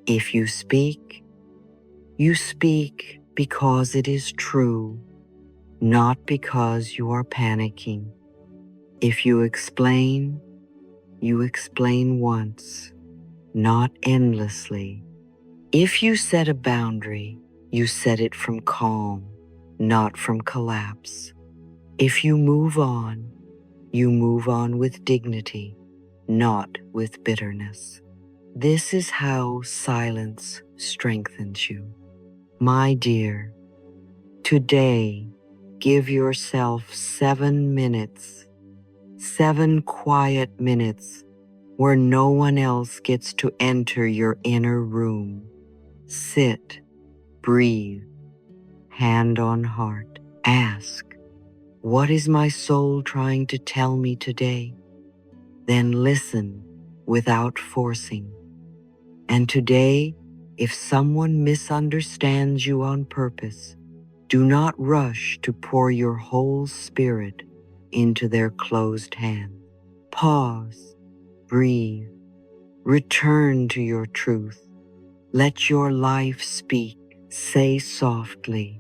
If you speak because it is true, not because you are panicking. If you explain once, not endlessly. If you set a boundary, you set it from calm, not from collapse. If you move on with dignity, not with bitterness. This is how silence strengthens you. My dear, today, give yourself 7 minutes, 7 quiet minutes where no one else gets to enter your inner room. Sit, breathe, hand on heart. Ask, what is my soul trying to tell me today? Then listen without forcing. And today, if someone misunderstands you on purpose, do not rush to pour your whole spirit into their closed hand. Pause, breathe, return to your truth. Let your life speak. Say softly,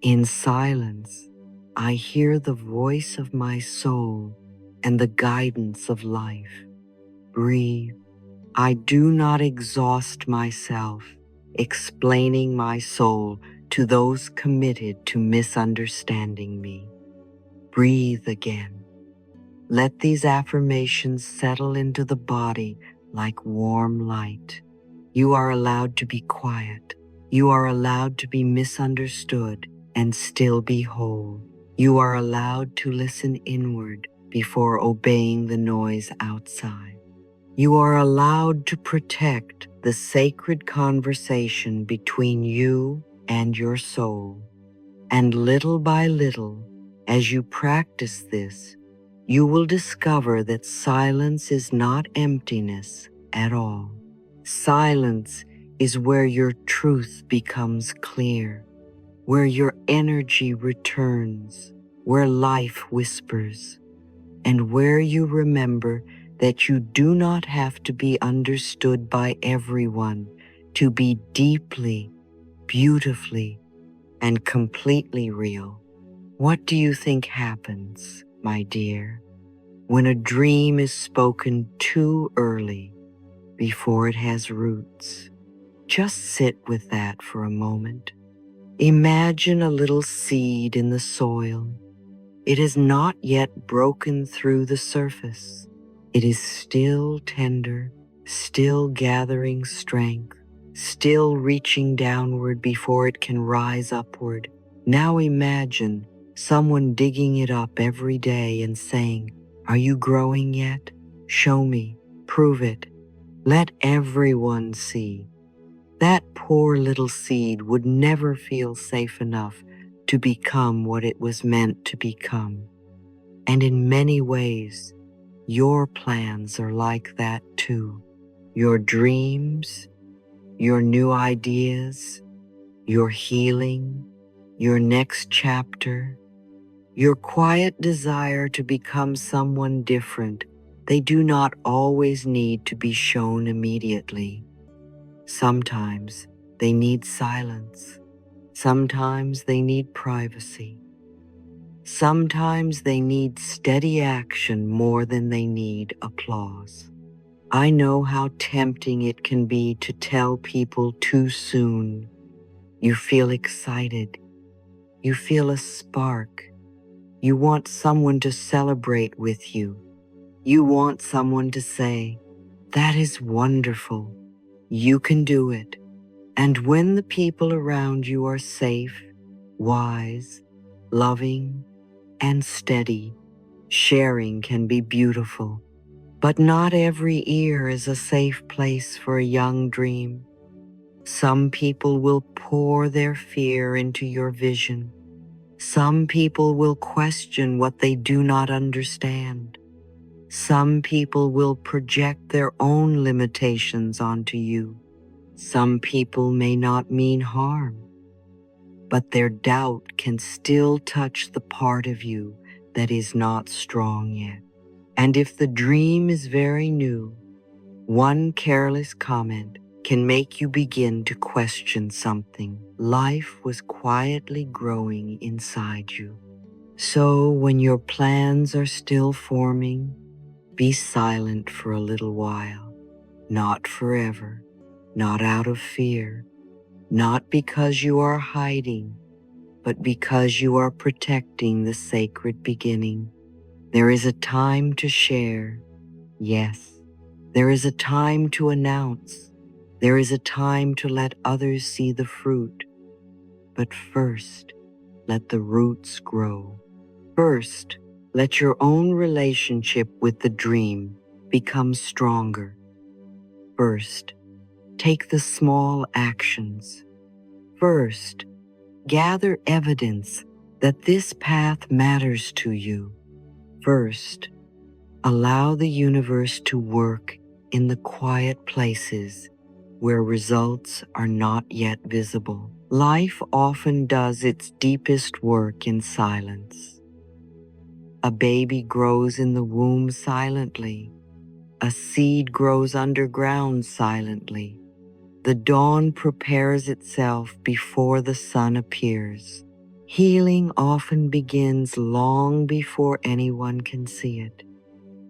in silence, I hear the voice of my soul and the guidance of life. Breathe. I do not exhaust myself explaining my soul to those committed to misunderstanding me. Breathe again. Let these affirmations settle into the body like warm light. You are allowed to be quiet. You are allowed to be misunderstood and still be whole. You are allowed to listen inward before obeying the noise outside. You are allowed to protect the sacred conversation between you and your soul. And little by little, as you practice this, you will discover that silence is not emptiness at all. Silence is where your truth becomes clear, where your energy returns, where life whispers, and where you remember that you do not have to be understood by everyone to be deeply, beautifully, and completely real. What do you think happens, my dear, when a dream is spoken too early before it has roots? Just sit with that for a moment. Imagine a little seed in the soil. It has not yet broken through the surface. It is still tender, still gathering strength, still reaching downward before it can rise upward. Now imagine someone digging it up every day and saying, "Are you growing yet? Show me, prove it." Let everyone see. That poor little seed would never feel safe enough to become what it was meant to become. And in many ways, your plans are like that too. Your dreams, your new ideas, your healing, your next chapter, your quiet desire to become someone different, they do not always need to be shown immediately. Sometimes they need silence. Sometimes they need privacy. Sometimes they need steady action more than they need applause. I know how tempting it can be to tell people too soon. You feel excited. You feel a spark. You want someone to celebrate with you. You want someone to say, "That is wonderful. You can do it." And when the people around you are safe, wise, loving, and steady, sharing can be beautiful. But not every ear is a safe place for a young dream. Some people will pour their fear into your vision. Some people will question what they do not understand. Some people will project their own limitations onto you. Some people may not mean harm, but their doubt can still touch the part of you that is not strong yet. And if the dream is very new, one careless comment can make you begin to question something. Life was quietly growing inside you. So when your plans are still forming, be silent for a little while. Not forever, not out of fear, not because you are hiding, but because you are protecting the sacred beginning. There is a time to share, yes. There is a time to announce. There is a time to let others see the fruit. But first, let the roots grow. First, let your own relationship with the dream become stronger. First, take the small actions. First, gather evidence that this path matters to you. First, allow the universe to work in the quiet places where results are not yet visible. Life often does its deepest work in silence. A baby grows in the womb silently. A seed grows underground silently. The dawn prepares itself before the sun appears. Healing often begins long before anyone can see it.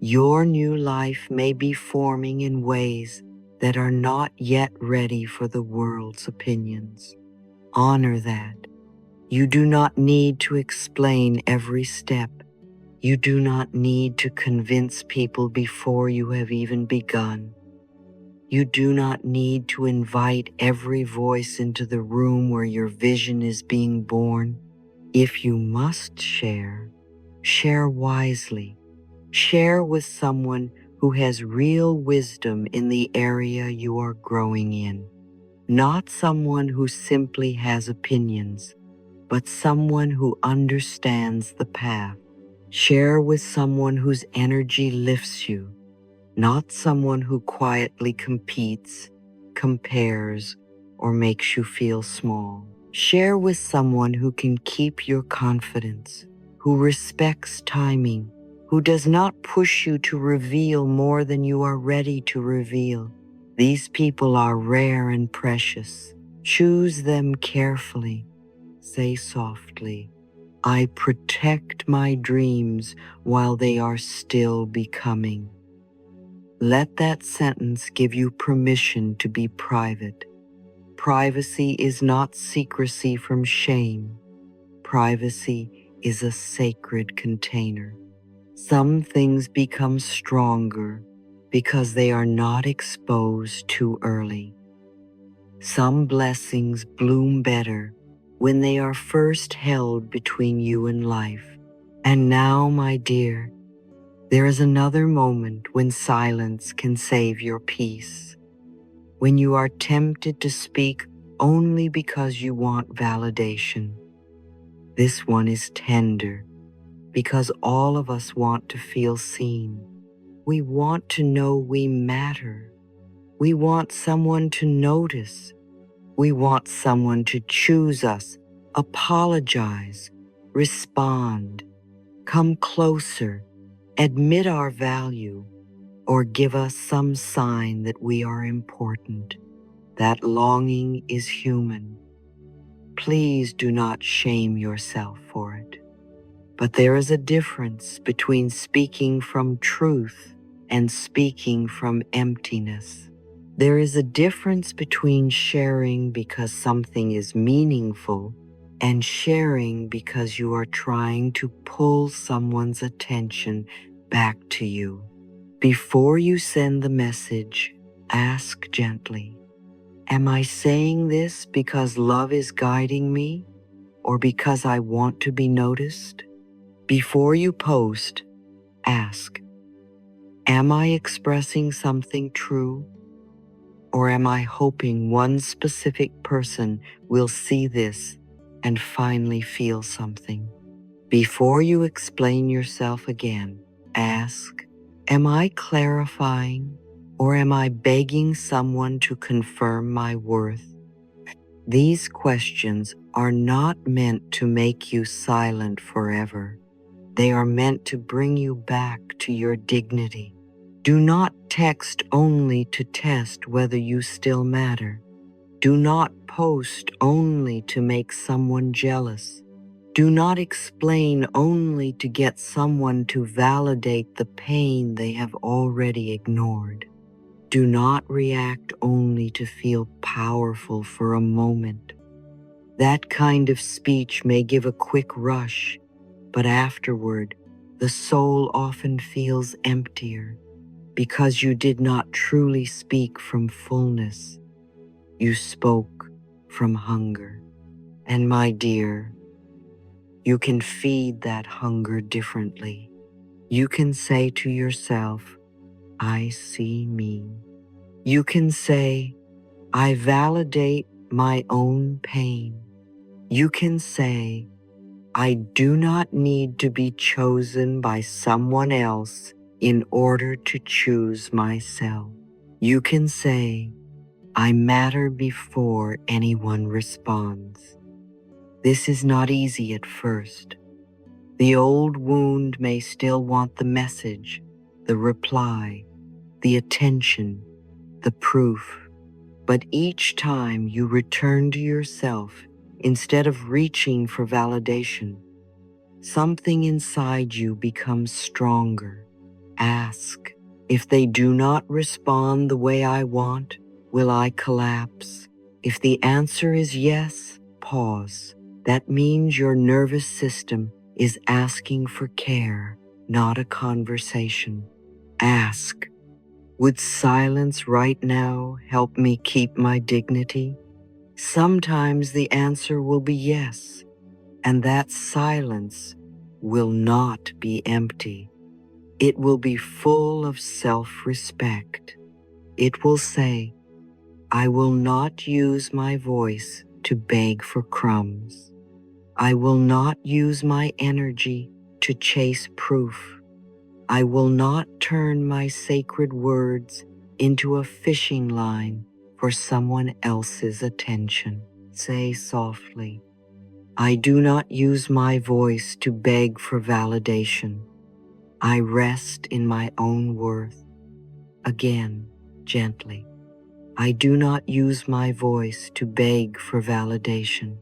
Your new life may be forming in ways that are not yet ready for the world's opinions. Honor that. You do not need to explain every step. You do not need to convince people before you have even begun. You do not need to invite every voice into the room where your vision is being born. If you must share, share wisely. Share with someone who has real wisdom in the area you are growing in. Not someone who simply has opinions, but someone who understands the path. Share with someone whose energy lifts you, not someone who quietly competes, compares, or makes you feel small. Share with someone who can keep your confidence, who respects timing, who does not push you to reveal more than you are ready to reveal. These people are rare and precious. Choose them carefully. Say softly, I protect my dreams while they are still becoming. Let that sentence give you permission to be private. Privacy is not secrecy from shame. Privacy is a sacred container. Some things become stronger because they are not exposed too early. Some blessings bloom better when they are first held between you and life. And now, my dear, there is another moment when silence can save your peace. When you are tempted to speak only because you want validation. This one is tender because all of us want to feel seen. We want to know we matter. We want someone to notice. We want someone to choose us, apologize, respond, come closer, admit our value, or give us some sign that we are important. That longing is human. Please do not shame yourself for it. But there is a difference between speaking from truth and speaking from emptiness. There is a difference between sharing because something is meaningful and sharing because you are trying to pull someone's attention back to you. Before you send the message, ask gently, am I saying this because love is guiding me or because I want to be noticed? Before you post, ask, am I expressing something true? Or am I hoping one specific person will see this and finally feel something? Before you explain yourself again, ask, am I clarifying or am I begging someone to confirm my worth? These questions are not meant to make you silent forever. They are meant to bring you back to your dignity. Do not text only to test whether you still matter. Do not post only to make someone jealous. Do not explain only to get someone to validate the pain they have already ignored. Do not react only to feel powerful for a moment. That kind of speech may give a quick rush, but afterward, the soul often feels emptier because you did not truly speak from fullness. You spoke from hunger. And my dear, you can feed that hunger differently. You can say to yourself, I see me. You can say, I validate my own pain. You can say, I do not need to be chosen by someone else in order to choose myself. You can say, I matter before anyone responds. This is not easy at first. The old wound may still want the message, the reply, the attention, the proof. But each time you return to yourself, instead of reaching for validation, something inside you becomes stronger. Ask, if they do not respond the way I want, will I collapse? If the answer is yes, pause. That means your nervous system is asking for care, not a conversation. Ask, would silence right now help me keep my dignity? Sometimes the answer will be yes, and that silence will not be empty. It will be full of self-respect. It will say, I will not use my voice to beg for crumbs. I will not use my energy to chase proof. I will not turn my sacred words into a fishing line for someone else's attention. Say softly, I do not use my voice to beg for validation. I rest in my own worth. Again, gently, I do not use my voice to beg for validation.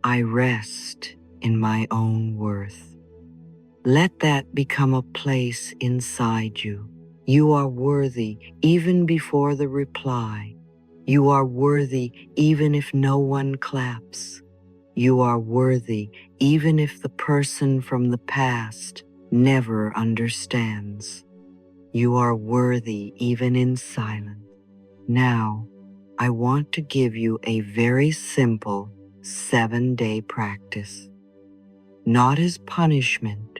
I rest in my own worth. Let that become a place inside you. You are worthy even before the reply. You are worthy even if no one claps. You are worthy even if the person from the past never understands. You are worthy even in silence. Now, I want to give you a very simple 7-day practice. Not as punishment,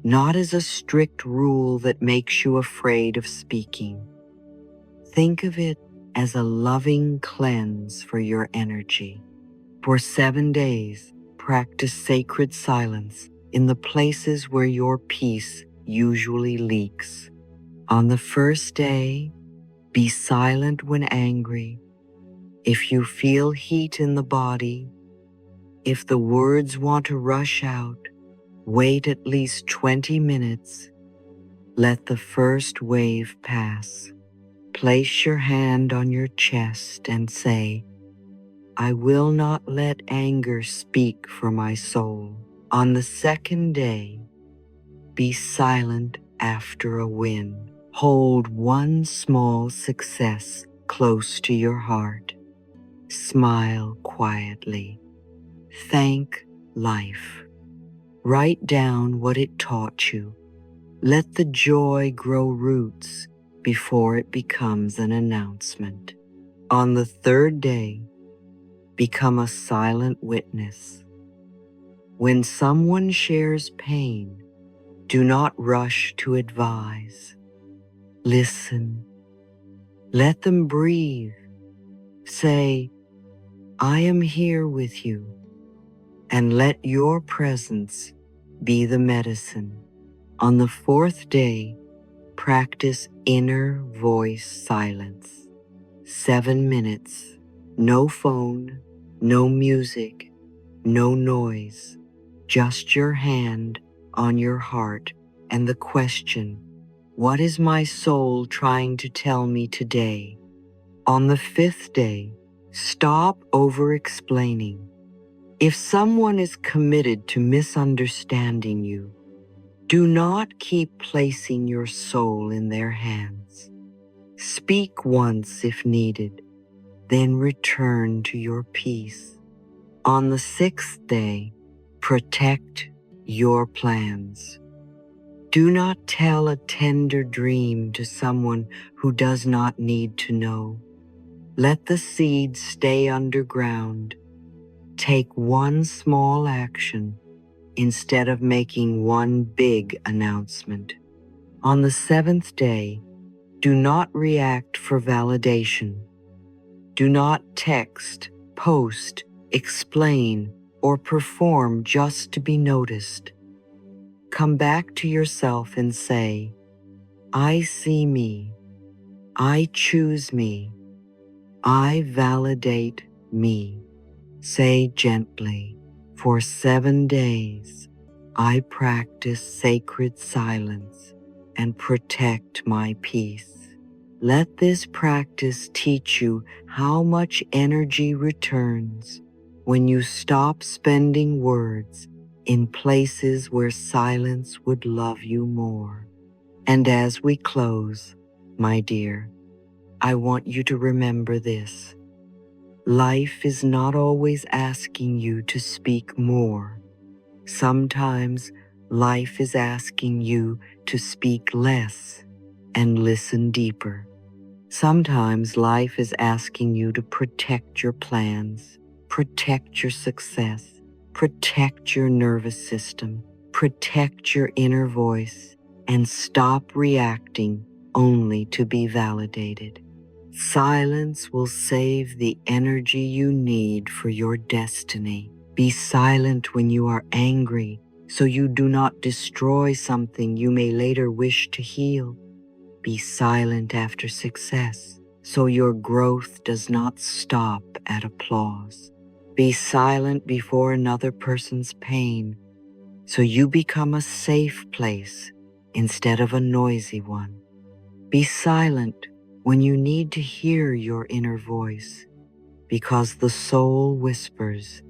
not as a strict rule that makes you afraid of speaking. Think of it as a loving cleanse for your energy. For 7 days, practice sacred silence in the places where your peace usually leaks. On the first day, be silent when angry. If you feel heat in the body, if the words want to rush out, wait at least 20 minutes. Let the first wave pass. Place your hand on your chest and say, I will not let anger speak for my soul. On the second day, be silent after a win. Hold one small success close to your heart. Smile quietly. Thank life. Write down what it taught you. Let the joy grow roots before it becomes an announcement. On the third day, become a silent witness. When someone shares pain, do not rush to advise. Listen. Let them breathe. Say, I am here with you, and let your presence be the medicine. On the fourth day, practice inner voice silence. 7 minutes, no phone, no music, no noise, just your hand on your heart and the question, what is my soul trying to tell me today? On the fifth day, stop over-explaining. If someone is committed to misunderstanding you, do not keep placing your soul in their hands. Speak once if needed, then return to your peace. On the sixth day, protect your plans. Do not tell a tender dream to someone who does not need to know. Let the seed stay underground. Take one small action instead of making one big announcement. On the seventh day, do not react for validation. Do not text, post, explain, or perform just to be noticed. Come back to yourself and say, I see me, I choose me, I validate me. Say gently, for 7 days, I practice sacred silence and protect my peace. Let this practice teach you how much energy returns when you stop spending words in places where silence would love you more. And as we close, my dear, I want you to remember this. Life is not always asking you to speak more. Sometimes life is asking you to speak less and listen deeper. Sometimes life is asking you to protect your plans, protect your success, protect your nervous system, protect your inner voice, and stop reacting only to be validated. Silence will save the energy you need for your destiny. Be silent when you are angry, so you do not destroy something you may later wish to heal. Be silent after success, so your growth does not stop at applause. Be silent before another person's pain, so you become a safe place instead of a noisy one. Be silent when you need to hear your inner voice, because the soul whispers.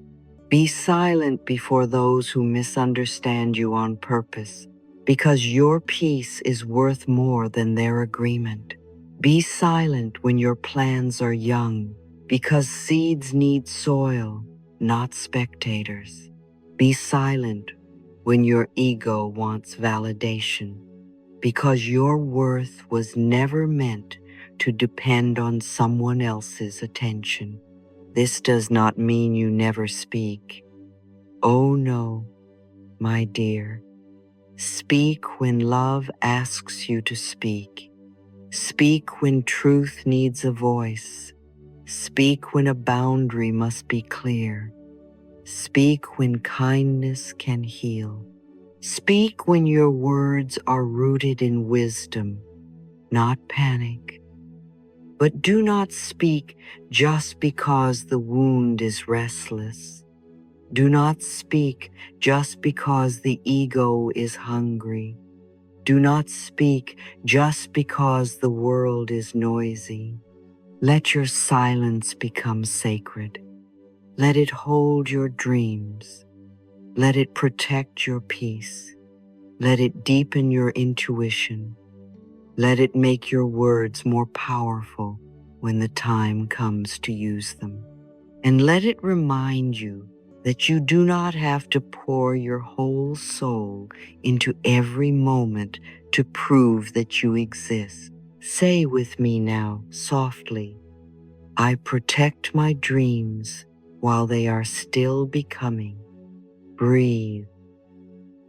Be silent before those who misunderstand you on purpose, because your peace is worth more than their agreement. Be silent when your plans are young, because seeds need soil, not spectators. Be silent when your ego wants validation, because your worth was never meant to depend on someone else's attention. This does not mean you never speak. Oh no, my dear. Speak when love asks you to speak. Speak when truth needs a voice. Speak when a boundary must be clear. Speak when kindness can heal. Speak when your words are rooted in wisdom, not panic. But do not speak just because the wound is restless. Do not speak just because the ego is hungry. Do not speak just because the world is noisy. Let your silence become sacred. Let it hold your dreams. Let it protect your peace. Let it deepen your intuition. Let it make your words more powerful when the time comes to use them. And let it remind you that you do not have to pour your whole soul into every moment to prove that you exist. Say with me now, softly, I protect my dreams while they are still becoming. Breathe.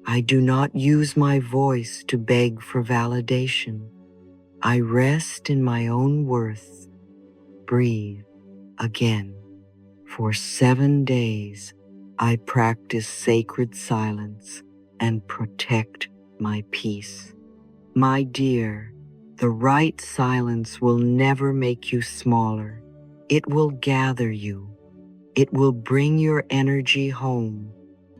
I do not use my voice to beg for validation. I rest in my own worth. Breathe again. For 7 days, I practice sacred silence and protect my peace. My dear, the right silence will never make you smaller. It will gather you. It will bring your energy home.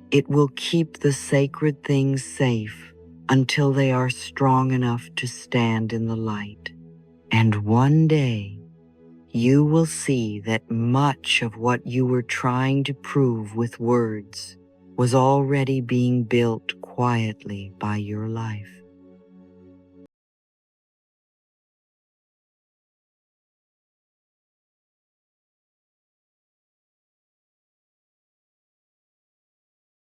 It will keep the sacred things safe until they are strong enough to stand in the light. And one day, you will see that much of what you were trying to prove with words was already being built quietly by your life.